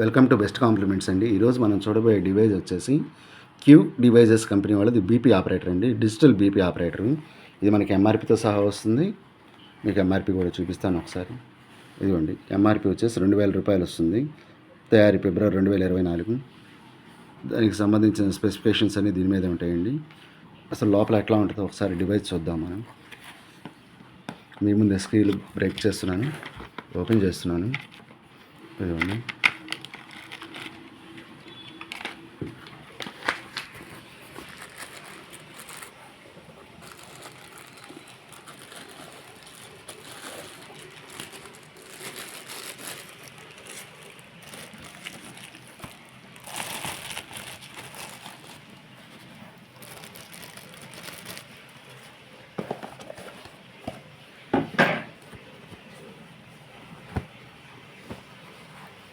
Welcome to best compliments అండి. ఈరోజు మనం చూడబోయే డివైస్ వచ్చేసి క్యూ డివైజెస్ కంపెనీ వాళ్ళది బీపీ ఆపరేటర్ అండి. Digital BP operator. ఇది మనకి ఎంఆర్పితో సహా వస్తుంది. మీకు ఎంఆర్పి కూడా చూపిస్తాను ఒకసారి. ఇదిగోండి, ఎంఆర్పి వచ్చేసి 2000 రూపాయలు వస్తుంది. తయారీ ఫిబ్రవరి 2024. దానికి సంబంధించిన స్పెసిఫికేషన్స్ అన్నీ దీని మీద ఉంటాయండి. అసలు లోపల ఎట్లా ఉంటుందో ఒకసారి డివైస్ చూద్దాం మనం. మీ ముందు స్క్రీన్ బ్రేక్ చేస్తున్నాను, ఓపెన్ చేస్తున్నాను. ఇదిగోండి,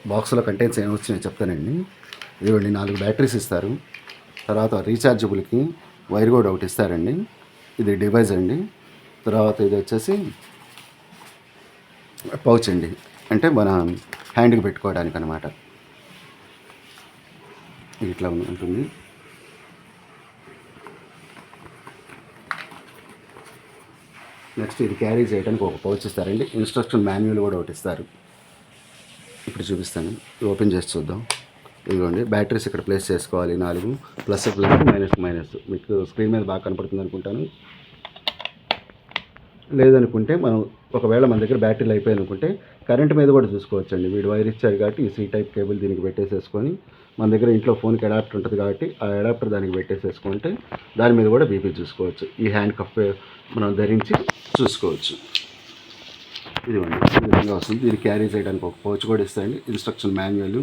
బాక్స్లో కంటెంట్స్ ఏమి వచ్చినాయో చెప్తానండి. ఇదిగోండి, 4 బ్యాటరీస్ ఇస్తారు. తర్వాత రీఛార్జబుల్కి వైర్ కూడా ఒకటి ఇస్తారండి. ఇది డివైస్ అండి. తర్వాత ఇది వచ్చేసి పౌచ్ అండి, అంటే మన హ్యాండ్కి పెట్టుకోవడానికి అనమాట. ఇట్లా ఉంటుంది. నెక్స్ట్ ఇది క్యారీ చేయడానికి ఒక పౌచ్ ఇస్తారండి. ఇన్స్ట్రక్షన్ మాన్యువల్ కూడా ఒకటి ఇస్తారు. ఇప్పుడు చూపిస్తాను, ఓపెన్ చేసి చూద్దాం. ఇదిగోండి, బ్యాటరీస్ ఇక్కడ ప్లేస్ చేసుకోవాలి 4, ప్లస్ మైనస్. మీకు స్క్రీన్ మీద బాగా కనపడుతుంది అనుకుంటాను. లేదనుకుంటే మనం ఒకవేళ మన దగ్గర బ్యాటరీలు అయిపోయాయి అనుకుంటే కరెంట్ మీద కూడా చూసుకోవచ్చండి. వీడు వైర్ ఇచ్చారు కాబట్టి ఈ సి టైప్ కేబుల్ దీనికి పెట్టేసేసుకొని, మన దగ్గర ఇంట్లో ఫోన్కి అడాప్టర్ ఉంటుంది కాబట్టి ఆ అడాప్టర్ దానికి పెట్టేసేసుకుంటే దాని మీద కూడా బీపీ చూసుకోవచ్చు. ఈ హ్యాండ్ కఫ్ మనం ధరించి చూసుకోవచ్చు. ఇదిగోండి, ఈ విధంగా వస్తుంది. దీన్ని క్యారీ చేయడానికి ఒక పౌచ్ కూడా ఇస్తాయండి. Instruction manual.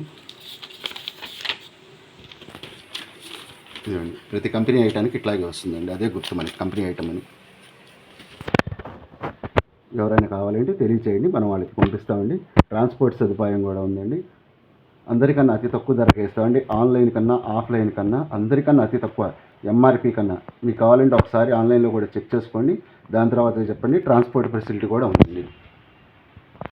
ఇదిగోండి, ప్రతి కంపెనీ ఐటానికి ఇట్లాగే వస్తుందండి. అదే గుర్తు మనకి కంపెనీ ఐటమ్ అని. ఎవరైనా కావాలంటే తెలియచేయండి, మనం వాళ్ళకి పంపిస్తామండి. ట్రాన్స్పోర్ట్ సదుపాయం కూడా ఉందండి. అందరికన్నా అతి తక్కువ ధరకే ఇస్తామండి. ఆన్లైన్ కన్నా ఆఫ్లైన్ కన్నా అందరికన్నా అతి తక్కువ, ఎంఆర్పి కన్నా. మీకు కావాలంటే ఒకసారి ఆన్లైన్లో కూడా చెక్ చేసుకోండి, దాని తర్వాత చెప్పండి. ట్రాన్స్పోర్ట్ ఫెసిలిటీ కూడా ఉందండి.